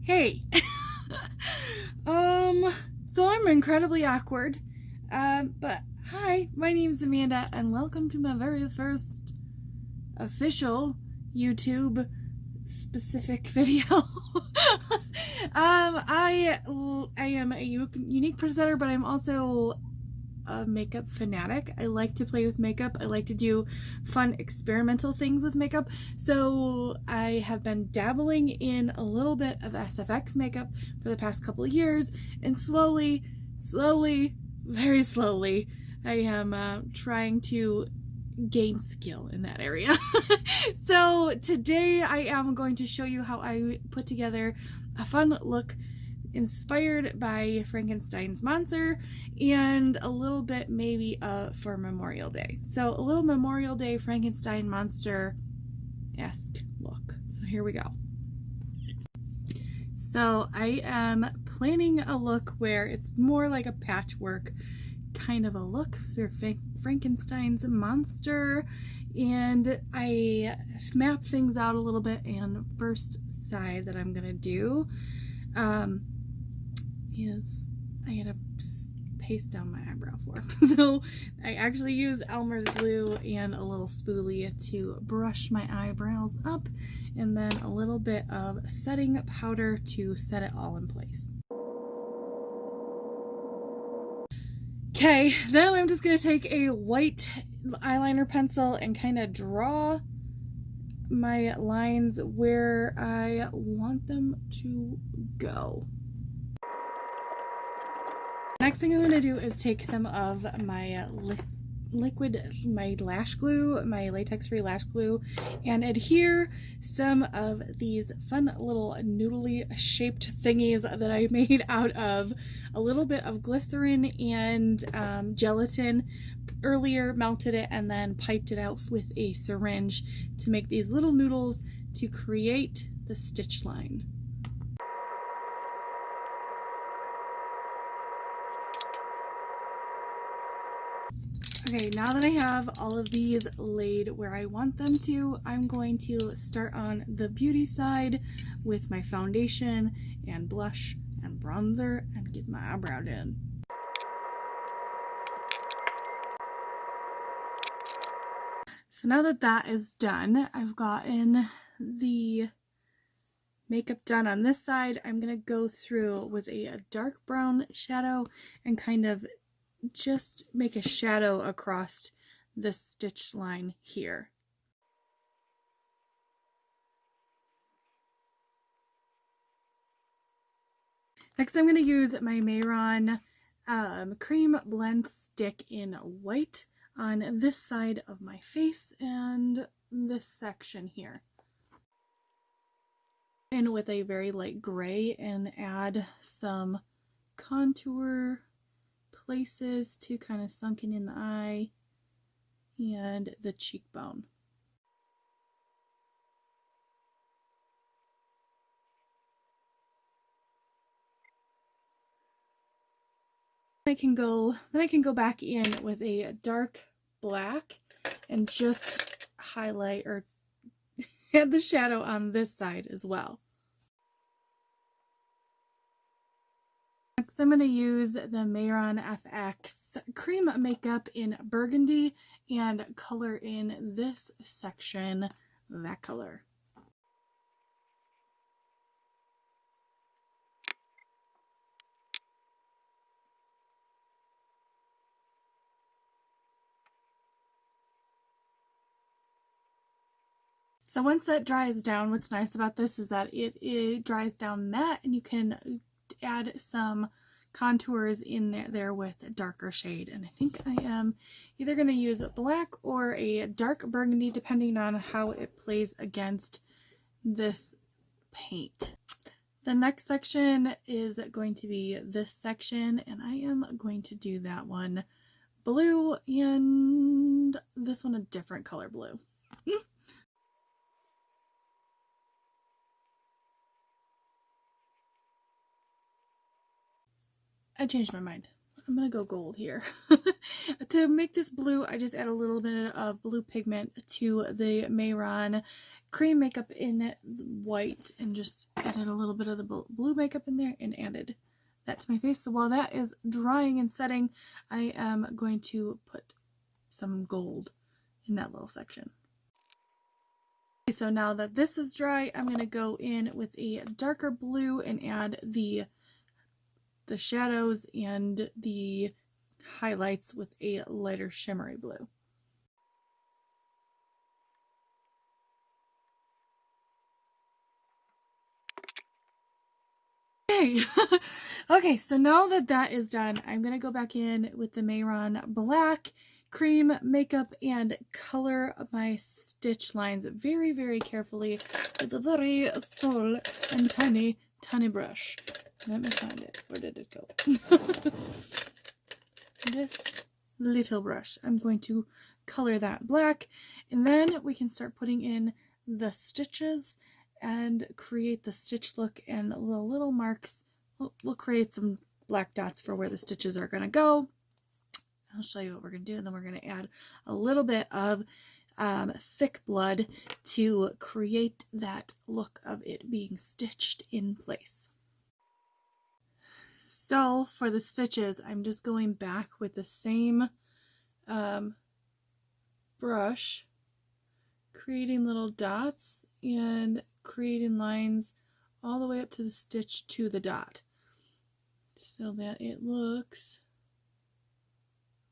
Hey. So I'm incredibly awkward. But hi, my name's Amanda, and welcome to my very first official YouTube specific video. I am a Younique presenter, but I'm also a makeup fanatic. I like to play with makeup. I like to do fun experimental things with makeup. So I have been dabbling in a little bit of SFX makeup for the past couple of years, and slowly, very slowly, I am trying to gain skill in that area. So today I am going to show you how I put together a fun look inspired by Frankenstein's monster, and a little bit maybe for Memorial Day. So a little Memorial Day Frankenstein monster-esque look. So here we go. So I am planning a look where it's more like a patchwork kind of a look for Frankenstein's monster, and I map things out a little bit. And first side that I'm gonna do is I gotta paste down my eyebrow for. So I actually use Elmer's glue and a little spoolie to brush my eyebrows up, and then a little bit of setting powder to set it all in place. Okay, now I'm just gonna take a white eyeliner pencil and kind of draw my lines where I want them to go. Next thing I'm going to do is take some of my my lash glue, my latex-free lash glue, and adhere some of these fun little noodly shaped thingies that I made out of a little bit of glycerin and gelatin earlier, melted it, and then piped it out with a syringe to make these little noodles to create the stitch line. Okay, now that I have all of these laid where I want them to, I'm going to start on the beauty side with my foundation and blush and bronzer and get my eyebrow done. So now that that is done, I've gotten the makeup done on this side. I'm going to go through with a dark brown shadow and kind of just make a shadow across the stitch line here. Next, I'm going to use my Mehron cream blend stick in white on this side of my face and this section here, and with a very light gray, and add some contour places to kind of sunken in the eye and the cheekbone. I can go back in with a dark black and just highlight or add the shadow on this side as well. Next, I'm going to use the Mehron FX cream makeup in burgundy and color in this section that color. So once that dries down, what's nice about this is that it dries down matte, and you can add some contours in there with a darker shade. And I think I am either going to use black or a dark burgundy, depending on how it plays against this paint. The next section is going to be this section, and I am going to do that one blue and this one a different color blue. I changed my mind. I'm gonna go gold here. To make this blue, I just add a little bit of blue pigment to the Mehron cream makeup in white and just added a little bit of the blue makeup in there and added that to my face. So while that is drying and setting, I am going to put some gold in that little section. Okay, so now that this is dry, I'm going to go in with a darker blue and add the shadows and the highlights with a lighter shimmery blue. Okay. Okay, so now that that is done, I'm going to go back in with the Mehron Black Cream makeup and color my stitch lines very, very carefully with a very small and tiny brush. Let me find it. Where did it go? This little brush. I'm going to color that black, and then we can start putting in the stitches and create the stitch look and the little marks. We'll create some black dots for where the stitches are going to go. I'll show you what we're going to do, and then we're going to add a little bit of thick blood to create that look of it being stitched in place. So for the stitches, I'm just going back with the same brush, creating little dots and creating lines all the way up to the stitch to the dot, so that it looks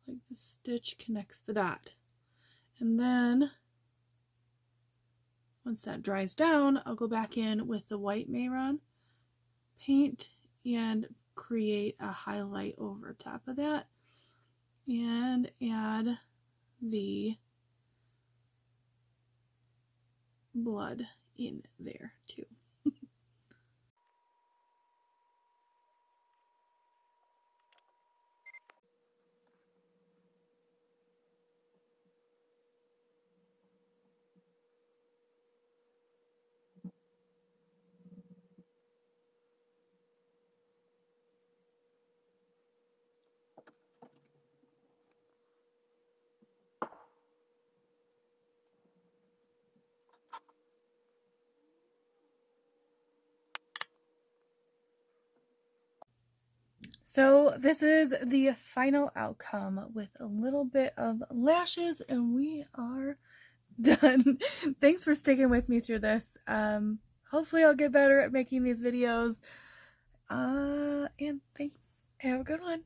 like the stitch connects the dot. And then once that dries down, I'll go back in with the white Mehron paint and create a highlight over top of that and add the blood in there too. So this is the final outcome with a little bit of lashes, and we are done. Thanks for sticking with me through this. Hopefully I'll get better at making these videos. And thanks. Have a good one.